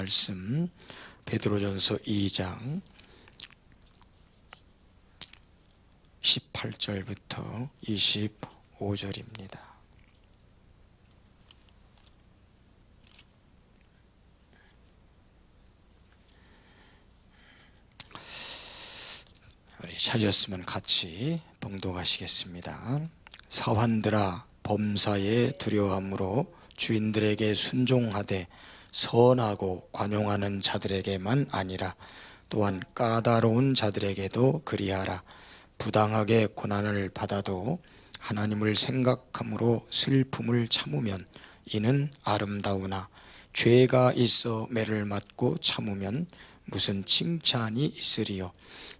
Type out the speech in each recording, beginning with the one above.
말씀 베드로전서 2장 18절부터 25절입니다. 찾으셨으면 같이 봉독하시겠습니다. 사환들아, 범사에 두려움으로 주인들에게 순종하되 선하고 관용하는 자들에게만 아니라 또한 까다로운 자들에게도 그리하라. 부당하게 고난을 받아도 하나님을 생각함으로 슬픔을 참으면 이는 아름다우나 죄가 있어 매를 맞고 참으면 무슨 칭찬이 있으리요.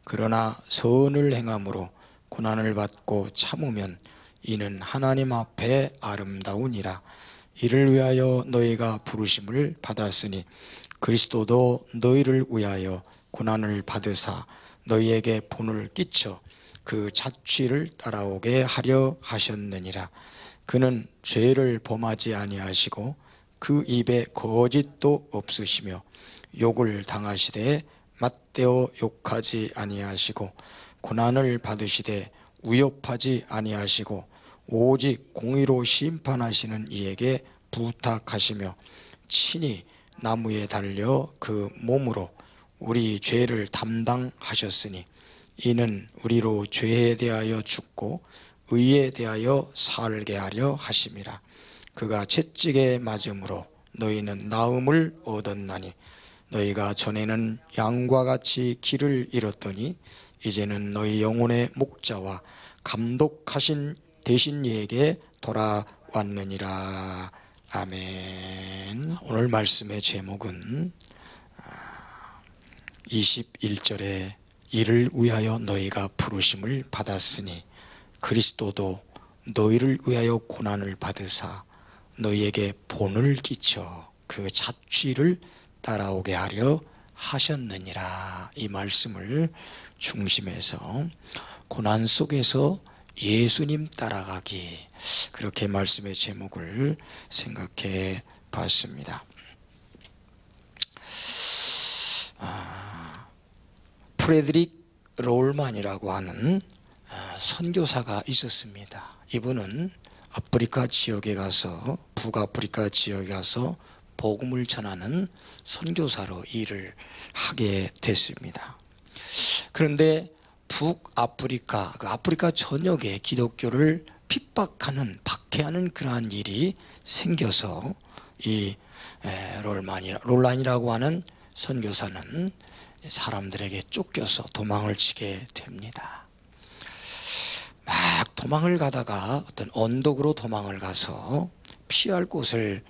그러나 선을 행함으로 고난을 받고 참으면 이는 하나님 앞에 아름다우니라. 이를 위하여 너희가 부르심을 받았으니 그리스도도 너희를 위하여 고난을 받으사 너희에게 본을 끼쳐 그 자취를 따라오게 하려 하셨느니라. 그는 죄를 범하지 아니하시고 그 입에 거짓도 없으시며 욕을 당하시되 맞대어 욕하지 아니하시고 고난을 받으시되 위협하지 아니하시고 오직 공의로 심판하시는 이에게 부탁하시며 친히 나무에 달려 그 몸으로 우리 죄를 담당하셨으니 이는 우리로 죄에 대하여 죽고 의에 대하여 살게 하려 하심이라. 그가 채찍에 맞음으로 너희는 나음을 얻었나니 너희가 전에는 양과 같이 길을 잃었더니 이제는 너희 영혼의 목자와 감독하신 되신 이에게 돌아왔느니라. 아멘. 오늘 말씀의 제목은 21절에 이를 위하여 너희가 부르심을 받았으니 그리스도도 너희를 위하여 고난을 받으사 너희에게 본을 끼쳐 그 자취를 따라오게 하려 하셨느니라. 이 말씀을 중심해서 고난 속에서 예수님 따라가기, 그렇게 말씀의 제목을 생각해 봤습니다. 프레드릭 롤만이라고 하는 선교사가 있었습니다. 이분은 아프리카 지역에 가서, 북아프리카 지역에 가서 복음을 전하는 선교사로 일을 하게 됐습니다. 그런데 북아프리카, 아프리카 전역에 기독교를 핍박하는, 박해하는 그러한 일이 생겨서 이 롤란이라고 하는 선교사는 사람들에게 쫓겨서 도망을 치게 됩니다. 막 도망을 가다가 어떤 언덕으로 도망을 가서 피할 곳을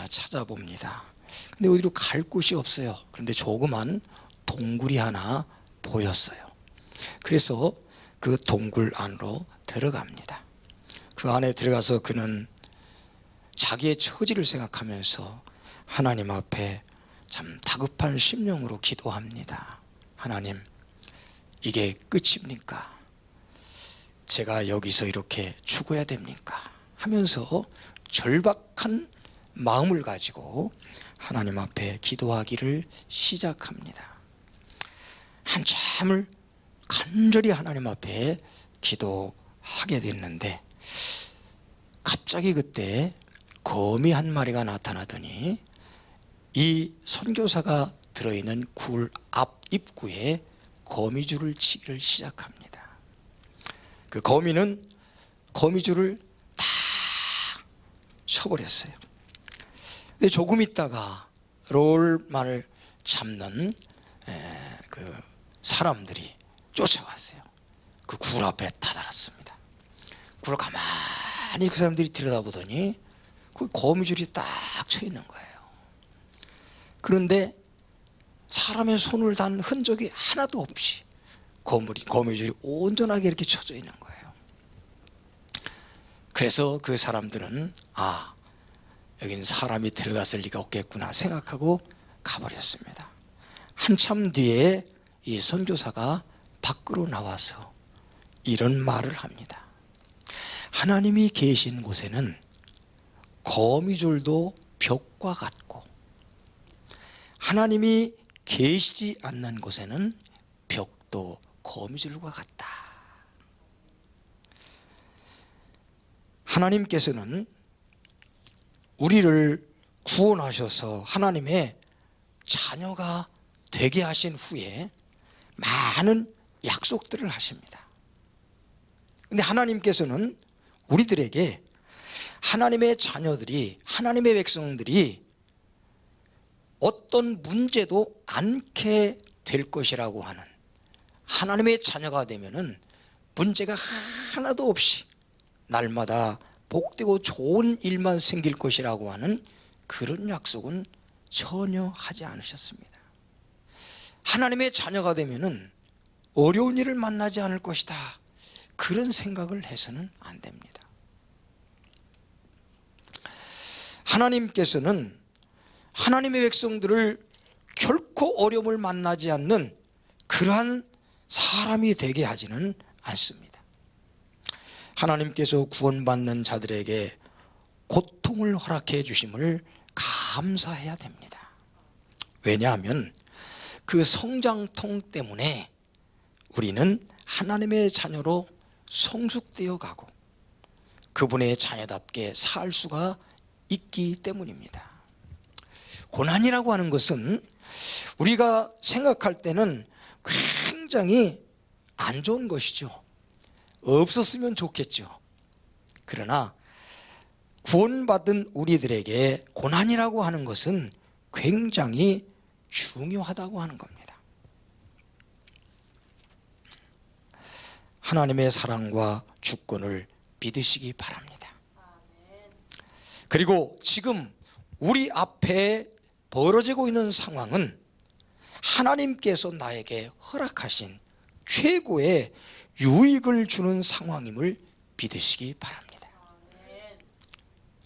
찾아봅니다. 근데 어디로 갈 곳이 없어요. 그런데 조그만 동굴이 하나 보였어요. 그래서 그 동굴 안으로 들어갑니다. 그 안에 들어가서 그는 자기의 처지를 생각하면서 하나님 앞에 참 다급한 심령으로 기도합니다. 하나님, 이게 끝입니까? 제가 여기서 이렇게 죽어야 됩니까? 하면서 절박한 마음을 가지고 하나님 앞에 기도하기를 시작합니다. 한참을 간절히 하나님 앞에 기도하게 됐는데 갑자기 그때 거미 한 마리가 나타나더니 이 선교사가 들어있는 굴 앞 입구에 거미줄을 치기를 시작합니다. 그 거미는 거미줄을 다 쳐버렸어요. 근데 조금 있다가 롤만을 잡는 그 사람들이 쫓아왔어요. 그 굴 앞에 다다랐습니다. 굴을 가만히 그 사람들이 들여다보더니 그 거미줄이 딱 쳐 있는 거예요. 그런데 사람의 손을 단 흔적이 하나도 없이 거미줄이 온전하게 이렇게 쳐져 있는 거예요. 그래서 그 사람들은 여긴 사람이 들어갔을 리가 없겠구나 생각하고 가버렸습니다. 한참 뒤에 이 선교사가 밖으로 나와서 이런 말을 합니다. 하나님이 계신 곳에는 거미줄도 벽과 같고 하나님이 계시지 않는 곳에는 벽도 거미줄과 같다. 하나님께서는 우리를 구원하셔서 하나님의 자녀가 되게 하신 후에 많은 약속들을 하십니다. 그런데 하나님께서는 우리들에게 하나님의 자녀들이, 하나님의 백성들이 어떤 문제도 않게 될 것이라고 하는, 하나님의 자녀가 되면은 문제가 하나도 없이 날마다 복되고 좋은 일만 생길 것이라고 하는 그런 약속은 전혀 하지 않으셨습니다. 하나님의 자녀가 되면은 어려운 일을 만나지 않을 것이다, 그런 생각을 해서는 안 됩니다. 하나님께서는 하나님의 백성들을 결코 어려움을 만나지 않는 그러한 사람이 되게 하지는 않습니다. 하나님께서 구원받는 자들에게 고통을 허락해 주심을 감사해야 됩니다. 왜냐하면 그 성장통 때문에 우리는 하나님의 자녀로 성숙되어 가고 그분의 자녀답게 살 수가 있기 때문입니다. 고난이라고 하는 것은 우리가 생각할 때는 굉장히 안 좋은 것이죠. 없었으면 좋겠죠. 그러나 구원받은 우리들에게 고난이라고 하는 것은 굉장히 중요하다고 하는 겁니다. 하나님의 사랑과 주권을 믿으시기 바랍니다. 그리고 지금 우리 앞에 벌어지고 있는 상황은 하나님께서 나에게 허락하신 최고의 유익을 주는 상황임을 믿으시기 바랍니다.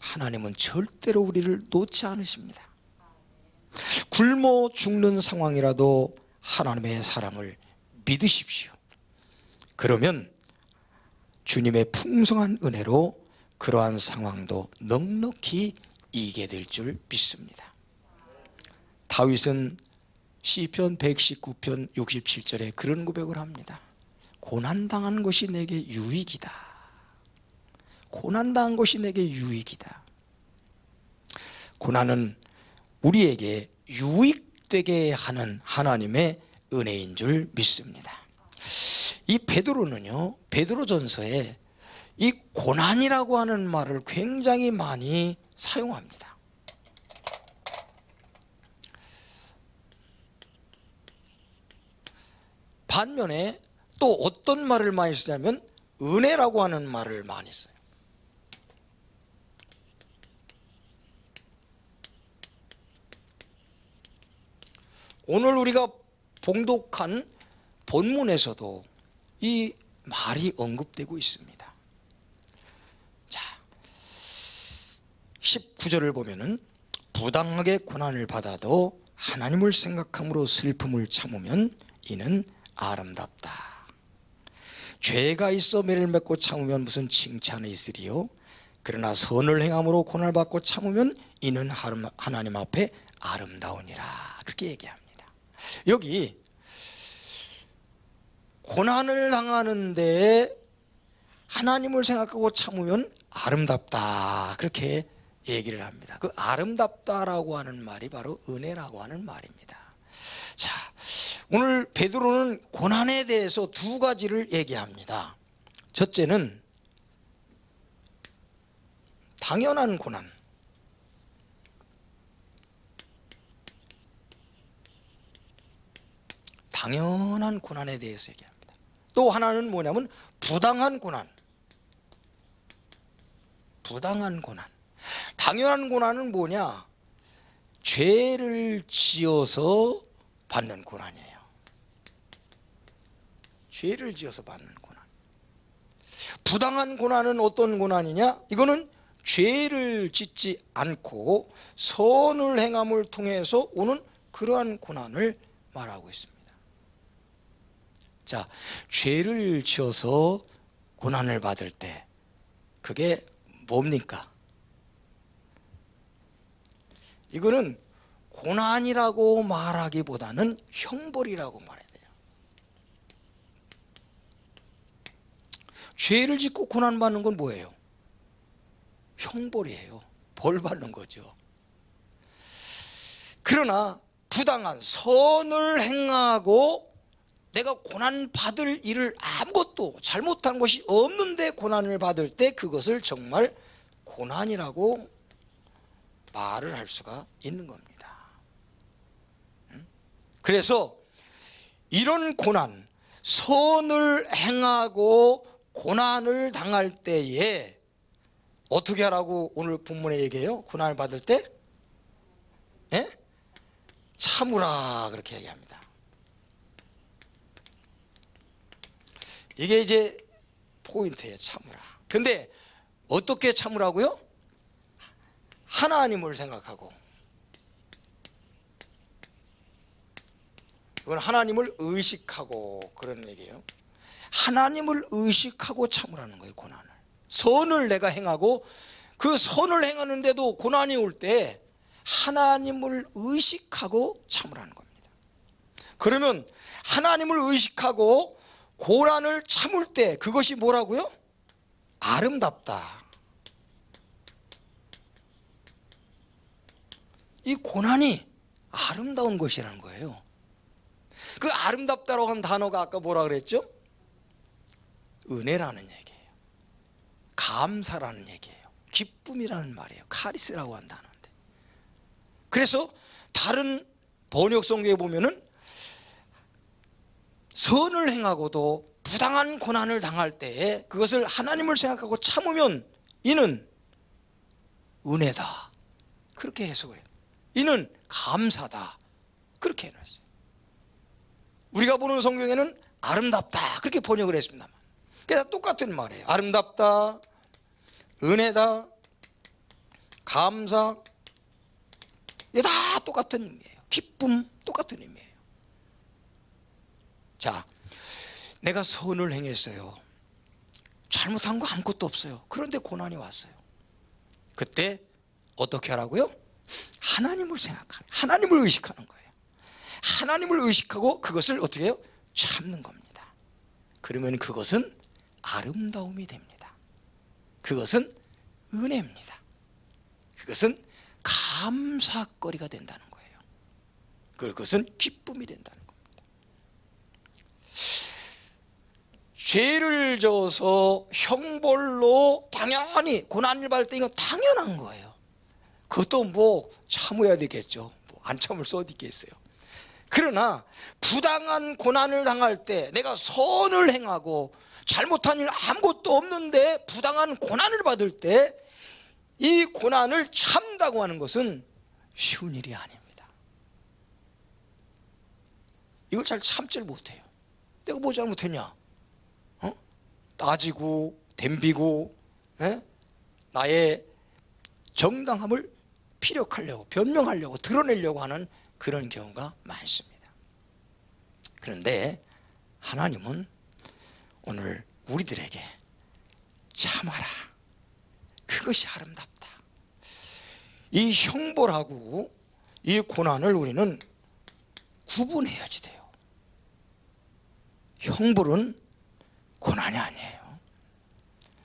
하나님은 절대로 우리를 놓지 않으십니다. 굶어 죽는 상황이라도 하나님의 사랑을 믿으십시오. 그러면 주님의 풍성한 은혜로 그러한 상황도 넉넉히 이기게 될 줄 믿습니다. 다윗은 시편 119편 67절에 그런 고백을 합니다. 고난당한 것이 내게 유익이다. 고난당한 것이 내게 유익이다. 고난은 우리에게 유익되게 하는 하나님의 은혜인 줄 믿습니다. 이 베드로는요, 베드로전서에 이 고난이라고 하는 말을 굉장히 많이 사용합니다. 반면에 또 어떤 말을 많이 쓰냐면 은혜라고 하는 말을 많이 써요. 오늘 우리가 봉독한 본문에서도 이 말이 언급되고 있습니다. 자, 19절을 보면은 부당하게 고난을 받아도 하나님을 생각함으로 슬픔을 참으면 이는 아름답다. 죄가 있어 매를 맺고 참으면 무슨 칭찬이 있으리요. 그러나 선을 행함으로 고난을 받고 참으면 이는 하나님 앞에 아름다우니라. 그렇게 얘기합니다. 여기 고난을 당하는데 하나님을 생각하고 참으면 아름답다, 그렇게 얘기를 합니다. 그 아름답다라고 하는 말이 바로 은혜라고 하는 말입니다. 자, 오늘 베드로는 고난에 대해서 두 가지를 얘기합니다. 첫째는 당연한 고난, 당연한 고난에 대해서 얘기합니다. 또 하나는 뭐냐면 부당한 고난. 부당한 고난. 당연한 고난은 뭐냐? 죄를 지어서 받는 고난이에요. 죄를 지어서 받는 고난. 부당한 고난은 어떤 고난이냐? 이거는 죄를 짓지 않고 선을 행함을 통해서 오는 그러한 고난을 말하고 있습니다. 자, 죄를 지어서 고난을 받을 때 그게 뭡니까? 이거는 고난이라고 말하기보다는 형벌이라고 말해야 돼요. 죄를 짓고 고난받는 건 뭐예요? 형벌이에요. 벌 받는 거죠. 그러나 부당한 선을 행하고 내가 고난받을 일을 아무것도 잘못한 것이 없는데 고난을 받을 때 그것을 정말 고난이라고 말을 할 수가 있는 겁니다. 그래서 이런 고난, 선을 행하고 고난을 당할 때에 어떻게 하라고 오늘 본문에 얘기해요? 고난을 받을 때? 예? 참으라 그렇게 얘기합니다. 이게 이제 포인트예요. 참으라. 근데 어떻게 참으라고요? 하나님을 생각하고, 이건 하나님을 의식하고 그런 얘기예요. 하나님을 의식하고 참으라는 거예요. 고난을. 선을 내가 행하고 그 선을 행하는데도 고난이 올 때 하나님을 의식하고 참으라는 겁니다. 그러면 하나님을 의식하고 고난을 참을 때 그것이 뭐라고요? 아름답다. 이 고난이 아름다운 것이라는 거예요. 그 아름답다라고 하는 단어가 아까 뭐라 그랬죠? 은혜라는 얘기예요. 감사라는 얘기예요. 기쁨이라는 말이에요. 카리스라고 한 단어인데. 그래서 다른 번역 성경에 보면은 선을 행하고도 부당한 고난을 당할 때에 그것을 하나님을 생각하고 참으면 이는 은혜다. 그렇게 해석을 해요. 이는 감사다. 그렇게 해놨어요. 우리가 보는 성경에는 아름답다. 그렇게 번역을 했습니다만. 그래서 똑같은 말이에요. 아름답다. 은혜다. 감사. 이게 다 똑같은 의미예요. 기쁨. 똑같은 의미예요. 자, 내가 선을 행했어요. 잘못한 거 아무것도 없어요. 그런데 고난이 왔어요. 그때 어떻게 하라고요? 하나님을 생각하는, 하나님을 의식하는 거예요. 하나님을 의식하고 그것을 어떻게 해요? 참는 겁니다. 그러면 그것은 아름다움이 됩니다. 그것은 은혜입니다. 그것은 감사거리가 된다는 거예요. 그것은 기쁨이 된다는 겁니다. 죄를 져서 형벌로 당연히 고난을 받을 때 이건 당연한 거예요. 그것도 뭐 참아야 되겠죠. 뭐 안 참을 수 어디 있겠어요. 그러나 부당한 고난을 당할 때 내가 선을 행하고 잘못한 일 아무것도 없는데 부당한 고난을 받을 때 이 고난을 참다고 하는 것은 쉬운 일이 아닙니다. 이걸 잘 참지를 못해요. 내가 뭐 잘못했냐? 따지고 덤비고 나의 정당함을 피력하려고 변명하려고 드러내려고 하는 그런 경우가 많습니다. 그런데 하나님은 오늘 우리들에게 참아라. 그것이 아름답다. 이 형벌하고 이 고난을 우리는 구분해야지 돼요. 형벌은 고난이 아니에요.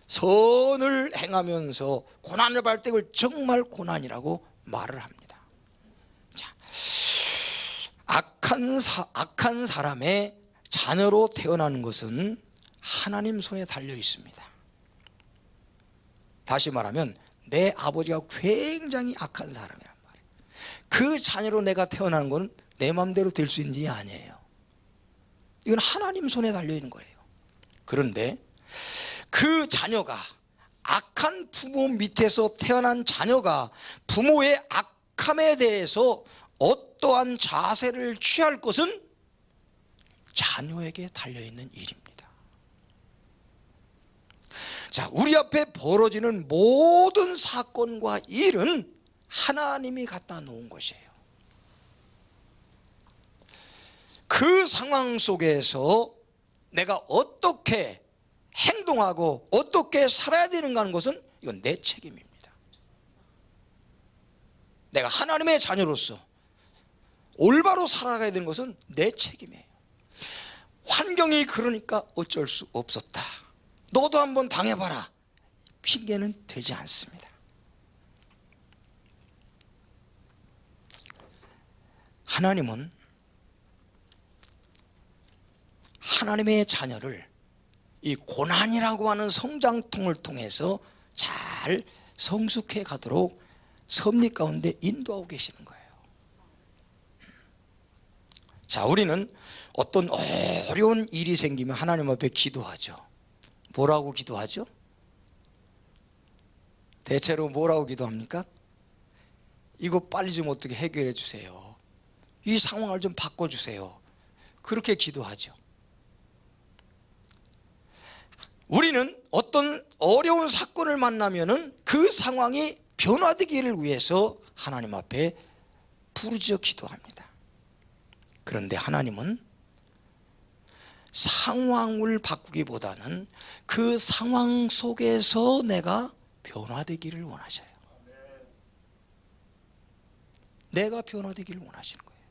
선을 행하면서 고난을 받을 때 그걸 정말 고난이라고 말을 합니다. 자, 악한 사람의 자녀로 태어나는 것은 하나님 손에 달려 있습니다. 다시 말하면 내 아버지가 굉장히 악한 사람이란 말이에요. 그 자녀로 내가 태어나는 건 내 마음대로 될 수 있는 일이 아니에요. 이건 하나님 손에 달려 있는 거예요. 그런데 그 자녀가 악한 부모 밑에서 태어난 자녀가 부모의 악함에 대해서 어떠한 자세를 취할 것은 자녀에게 달려있는 일입니다. 자, 우리 앞에 벌어지는 모든 사건과 일은 하나님이 갖다 놓은 것이에요. 그 상황 속에서 내가 어떻게 행동하고 어떻게 살아야 되는가 하는 것은 이건 내 책임입니다. 내가 하나님의 자녀로서 올바로 살아가야 되는 것은 내 책임이에요. 환경이 그러니까 어쩔 수 없었다. 너도 한번 당해봐라. 핑계는 되지 않습니다. 하나님은 하나님의 자녀를 이 고난이라고 하는 성장통을 통해서 잘 성숙해 가도록 섭리 가운데 인도하고 계시는 거예요. 자, 우리는 어떤 어려운 일이 생기면 하나님 앞에 기도하죠. 뭐라고 기도하죠? 대체로 뭐라고 기도합니까? 이거 빨리 좀 어떻게 해결해 주세요. 이 상황을 좀 바꿔주세요. 그렇게 기도하죠. 우리는 어떤 어려운 사건을 만나면은 그 상황이 변화되기를 위해서 하나님 앞에 부르짖어 기도합니다. 그런데 하나님은 상황을 바꾸기보다는 그 상황 속에서 내가 변화되기를 원하셔요. 내가 변화되기를 원하시는 거예요.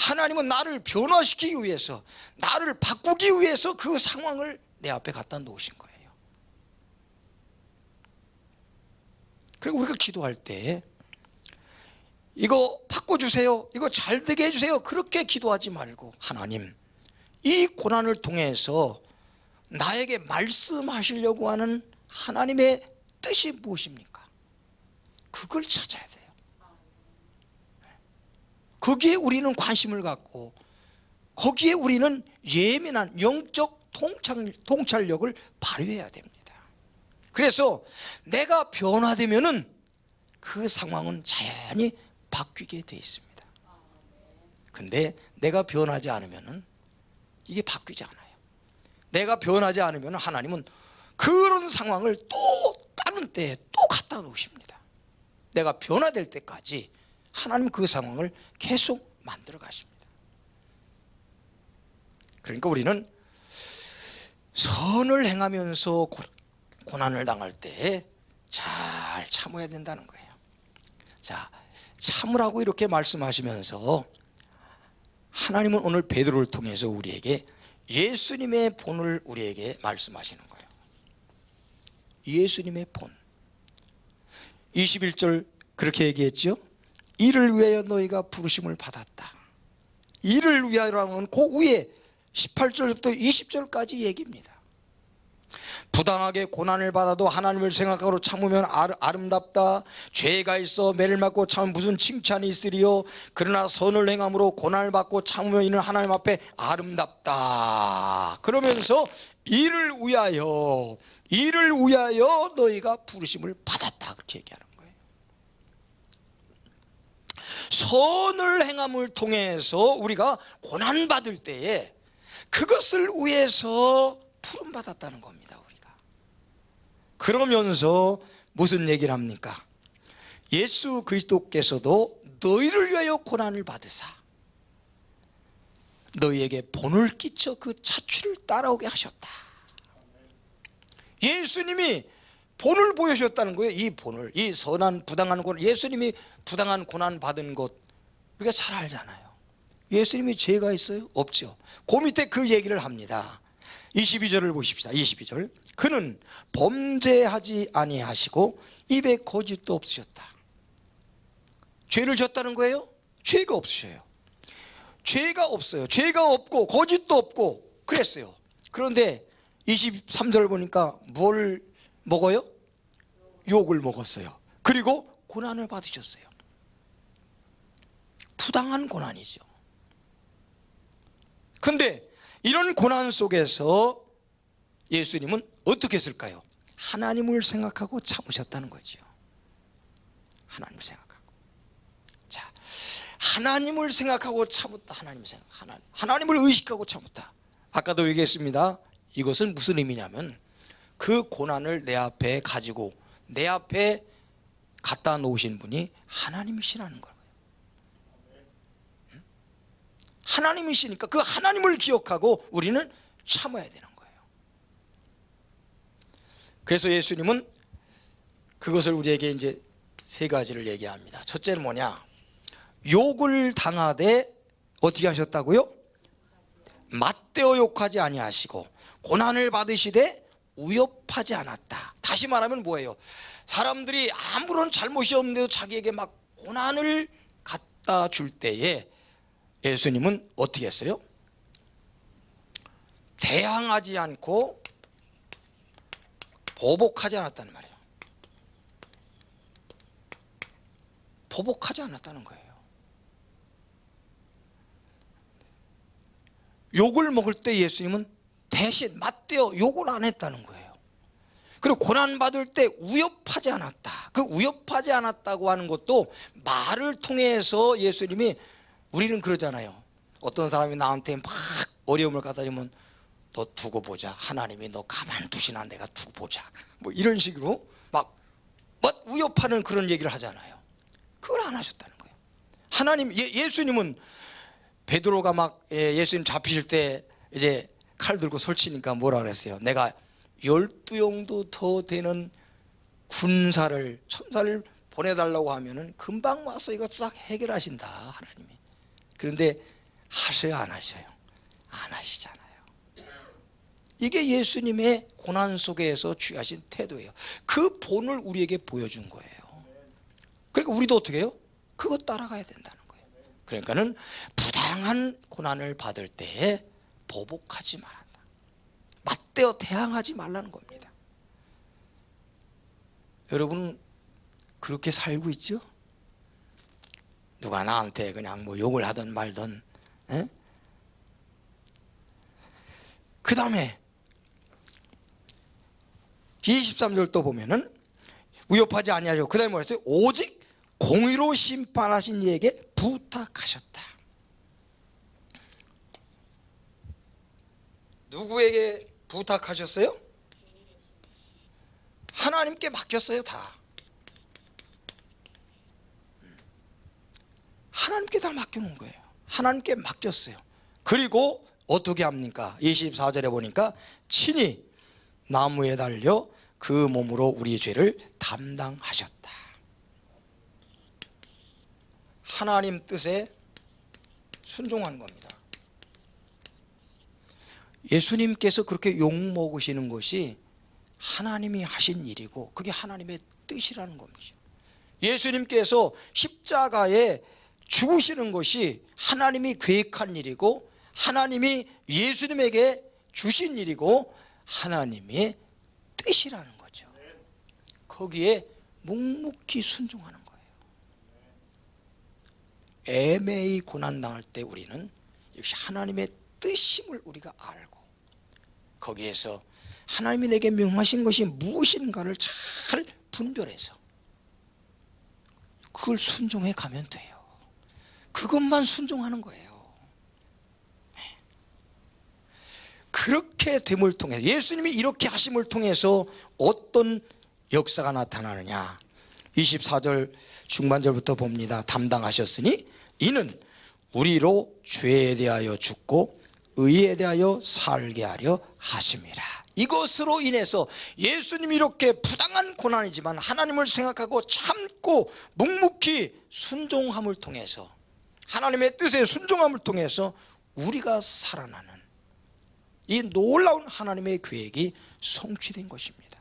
하나님은 나를 변화시키기 위해서, 나를 바꾸기 위해서 그 상황을 내 앞에 갖다 놓으신 거예요. 그리고 우리가 기도할 때 이거 바꿔주세요, 이거 잘 되게 해주세요, 그렇게 기도하지 말고 하나님, 이 고난을 통해서 나에게 말씀하시려고 하는 하나님의 뜻이 무엇입니까? 그걸 찾아야 돼요. 거기에 우리는 관심을 갖고 거기에 우리는 예민한 영적 통찰력을 발휘해야 됩니다. 그래서 내가 변화되면은 그 상황은 자연히 바뀌게 돼 있습니다. 근데 내가 변하지 않으면은 이게 바뀌지 않아요. 내가 변하지 않으면 하나님은 그런 상황을 또 다른 때에 또 갖다 놓으십니다. 내가 변화될 때까지 하나님 그 상황을 계속 만들어 가십니다. 그러니까 우리는 선을 행하면서 고난을 당할 때 잘 참아야 된다는 거예요. 자, 참으라고 이렇게 말씀하시면서 하나님은 오늘 베드로를 통해서 우리에게 예수님의 본을 우리에게 말씀하시는 거예요. 예수님의 본. 21절 그렇게 얘기했죠. 이를 위하여 너희가 부르심을 받았다. 이를 위하여라는 그 위에 18절부터 20절까지 얘기입니다. 부당하게 고난을 받아도 하나님을 생각하고 참으면 아름답다. 죄가 있어 매를 맞고 참으면 무슨 칭찬이 있으리요. 그러나 선을 행함으로 고난을 받고 참으면 이는 하나님 앞에 아름답다. 그러면서 이를 위하여 너희가 부르심을 받았다. 그렇게 얘기하는 거예요. 선을 행함을 통해서 우리가 고난받을 때에 그것을 위해서 부름받았다는 겁니다. 우리가. 그러면서 무슨 얘기를 합니까? 예수 그리스도께서도 너희를 위하여 고난을 받으사 너희에게 본을 끼쳐 그 자취를 따라오게 하셨다. 예수님이 본을 보여주셨다는 거예요. 이 본을, 이 선한 부당한 고난, 예수님이 부당한 고난 받은 것 우리가 잘 알잖아요. 예수님이 죄가 있어요? 없죠. 그 밑에 그 얘기를 합니다. 22절을 보십시다. 22절. 그는 범죄하지 아니하시고 입에 거짓도 없으셨다. 죄를 졌다는 거예요? 죄가 없으셔요. 죄가 없어요. 죄가 없고 거짓도 없고 그랬어요. 그런데 23절 보니까 뭘 먹어요? 욕을 먹었어요. 그리고 고난을 받으셨어요. 부당한 고난이죠. 근데 이런 고난 속에서 예수님은 어떻게 했을까요? 하나님을 생각하고 참으셨다는 거죠. 하나님을 생각하고. 자, 하나님을 생각하고 참았다. 하나님을 의식하고 참았다. 아까도 얘기했습니다. 이것은 무슨 의미냐면 그 고난을 내 앞에 가지고 내 앞에 갖다 놓으신 분이 하나님이시라는 거예요. 하나님이시니까 그 하나님을 기억하고 우리는 참아야 되는 거예요. 그래서 예수님은 그것을 우리에게 이제 세 가지를 얘기합니다. 첫째는 뭐냐? 욕을 당하되 어떻게 하셨다고요? 맞대어 욕하지 아니하시고 고난을 받으시되 위협하지 않았다. 다시 말하면 뭐예요? 사람들이 아무런 잘못이 없는데도 자기에게 막 고난을 갖다 줄 때에 예수님은 어떻게 했어요? 대항하지 않고 보복하지 않았다는 말이에요. 보복하지 않았다는 거예요. 욕을 먹을 때 예수님은 대신 맞대어 욕을 안 했다는 거예요. 그리고 고난받을 때 위협하지 않았다. 그 위협하지 않았다고 하는 것도 말을 통해서 예수님이, 우리는 그러잖아요. 어떤 사람이 나한테 막 어려움을 갖다 주면 너 두고 보자. 하나님이 너 가만두시나 내가 두고 보자. 뭐 이런 식으로 막 위협하는 그런 얘기를 하잖아요. 그걸 안 하셨다는 거예요. 하나님, 예수님은 베드로가 막 예수님 잡히실 때 이제 칼 들고 설치니까 뭐라 그랬어요? 내가 12영도 더 되는 군사를, 천사를 보내달라고 하면은 금방 와서 이거 싹 해결하신다, 하나님이. 그런데 하셔요, 안 하셔요? 안 하시잖아요. 이게 예수님의 고난 속에서 취하신 태도예요. 그 본을 우리에게 보여준 거예요. 그러니까 우리도 어떻게 해요? 그거 따라가야 된다는 거예요. 그러니까는 부당한 고난을 받을 때에 보복하지 말한다. 맞대어 대항하지 말라는 겁니다. 여러분 그렇게 살고 있죠? 누가 나한테 그냥 뭐 욕을 하든 말든. 그 다음에 23절 또 보면은 위협하지 아니하시고 그 다음에 뭐라 했어요? 오직 공의로 심판하신 이에게 부탁하셨다. 누구에게 부탁하셨어요? 하나님께 맡겼어요. 다 하나님께 다 맡겨놓은 거예요. 하나님께 맡겼어요. 그리고 어떻게 합니까? 24절에 보니까 친히 나무에 달려 그 몸으로 우리 죄를 담당하셨다. 하나님 뜻에 순종한 겁니다. 예수님께서 그렇게 욕먹으시는 것이 하나님이 하신 일이고 그게 하나님의 뜻이라는 겁니다. 예수님께서 십자가에 죽으시는 것이 하나님이 계획한 일이고 하나님이 예수님에게 주신 일이고 하나님의 뜻이라는 거죠. 거기에 묵묵히 순종하는 거예요. 애매히 고난당할 때 우리는 역시 하나님의 뜻임을 우리가 알고 거기에서 하나님이 내게 명하신 것이 무엇인가를 잘 분별해서 그걸 순종해 가면 돼요. 그것만 순종하는 거예요. 그렇게 됨을 통해서 예수님이 이렇게 하심을 통해서 어떤 역사가 나타나느냐. 24절 중반절부터 봅니다. 담당하셨으니 이는 우리로 죄에 대하여 죽고 의에 대하여 살게 하려 하심이라. 이것으로 인해서 예수님이 이렇게 부당한 고난이지만 하나님을 생각하고 참고 묵묵히 순종함을 통해서 하나님의 뜻에 순종함을 통해서 우리가 살아나는 이 놀라운 하나님의 계획이 성취된 것입니다.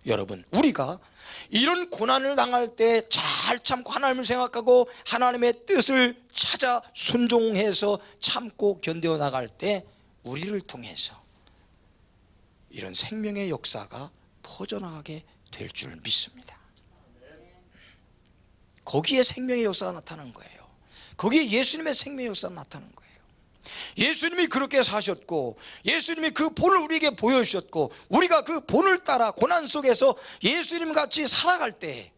여러분, 우리가 이런 고난을 당할 때 잘 참고 하나님을 생각하고 하나님의 뜻을 찾아 순종해서 참고 견뎌 나갈 때 우리를 통해서 이런 생명의 역사가 퍼져나가게 될 줄 믿습니다. 거기에 생명의 역사가 나타나는 거예요. 거기에 예수님의 생명의 역사가 나타나는 거예요. 예수님이 그렇게 사셨고 예수님이 그 본을 우리에게 보여주셨고 우리가 그 본을 따라 고난 속에서 예수님 같이 살아갈 때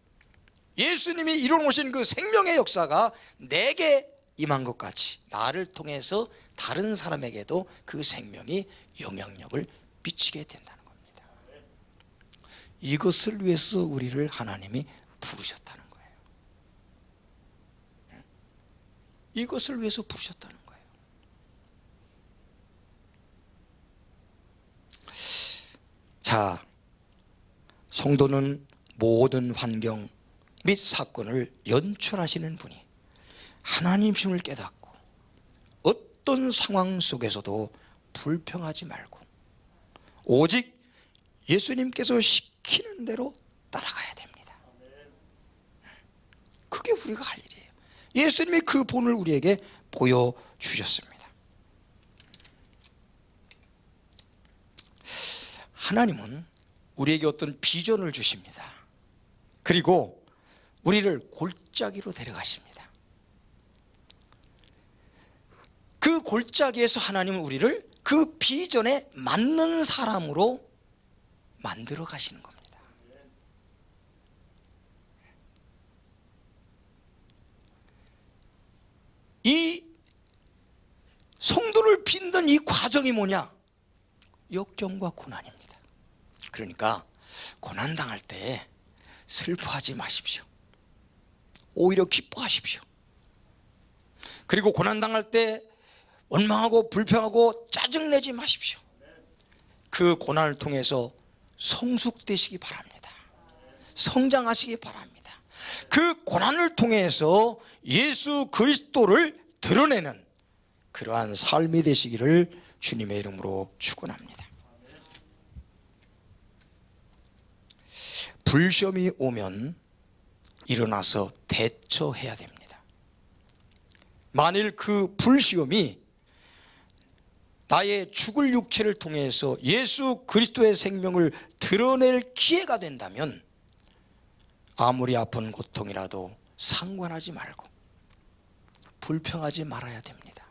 예수님이 이뤄놓으신 그 생명의 역사가 내게 임한 것 같이 나를 통해서 다른 사람에게도 그 생명이 영향력을 미치게 된다는 겁니다. 이것을 위해서 우리를 하나님이 부르셨다는 거예요. 이것을 위해서 부르셨다는 거예요. 자, 성도는 모든 환경 및 사건을 연출하시는 분이 하나님심을 깨닫고 어떤 상황 속에서도 불평하지 말고 오직 예수님께서 시키는 대로 따라가야 됩니다. 그게 우리가 할 일이에요. 예수님이 그 본을 우리에게 보여주셨습니다. 하나님은 우리에게 어떤 비전을 주십니다. 그리고 우리를 골짜기로 데려가십니다. 그 골짜기에서 하나님은 우리를 그 비전에 맞는 사람으로 만들어 가시는 겁니다. 이 성도를 빚는 이 과정이 뭐냐? 역경과 고난입니다. 그러니까 고난당할 때 슬퍼하지 마십시오. 오히려 기뻐하십시오. 그리고 고난당할 때 원망하고 불평하고 짜증내지 마십시오. 그 고난을 통해서 성숙되시기 바랍니다. 성장하시기 바랍니다. 그 고난을 통해서 예수 그리스도를 드러내는 그러한 삶이 되시기를 주님의 이름으로 축원합니다. 불시험이 오면 일어나서 대처해야 됩니다. 만일 그 불시험이 나의 죽을 육체를 통해서 예수 그리스도의 생명을 드러낼 기회가 된다면 아무리 아픈 고통이라도 상관하지 말고 불평하지 말아야 됩니다.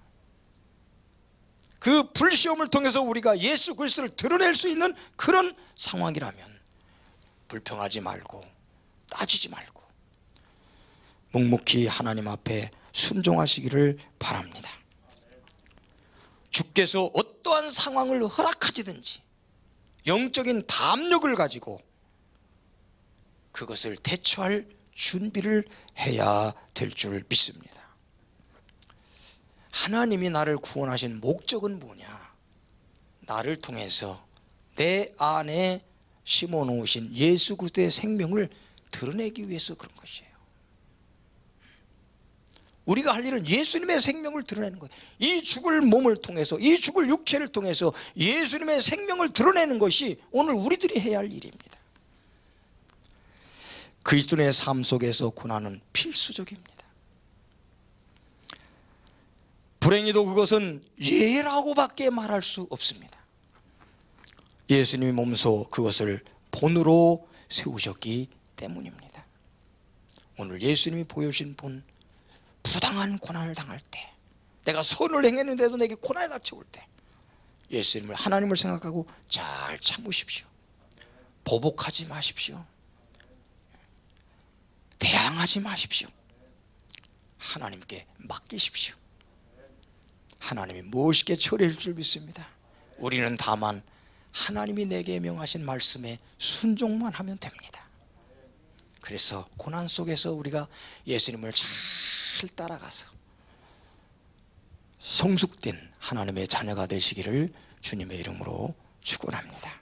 그 불시험을 통해서 우리가 예수 그리스도를 드러낼 수 있는 그런 상황이라면 불평하지 말고 따지지 말고 묵묵히 하나님 앞에 순종하시기를 바랍니다. 주께서 어떠한 상황을 허락하시든지 영적인 담력을 가지고 그것을 대처할 준비를 해야 될 줄 믿습니다. 하나님이 나를 구원하신 목적은 뭐냐? 나를 통해서 내 안에 심어놓으신 예수 그리스도의 생명을 드러내기 위해서 그런 것이에요. 우리가 할 일은 예수님의 생명을 드러내는 거예요. 이 죽을 몸을 통해서, 이 죽을 육체를 통해서 예수님의 생명을 드러내는 것이 오늘 우리들이 해야 할 일입니다. 그리스도의 삶 속에서 고난은 필수적입니다. 불행히도 그것은 예라고밖에 말할 수 없습니다. 예수님이 몸소 그것을 본으로 세우셨기 때문입니다. 오늘 예수님이 보여주신 본, 부당한 고난을 당할 때, 내가 선을 행했는데도 내게 고난이 닥쳐올 때 예수님을, 하나님을 생각하고 잘 참으십시오. 보복하지 마십시오. 대항하지 마십시오. 하나님께 맡기십시오. 하나님이 무엇이게 처리할 줄 믿습니다. 우리는 다만 하나님이 내게 명하신 말씀에 순종만 하면 됩니다. 그래서 고난 속에서 우리가 예수님을 잘 따라가서 성숙된 하나님의 자녀가 되시기를 주님의 이름으로 축원합니다.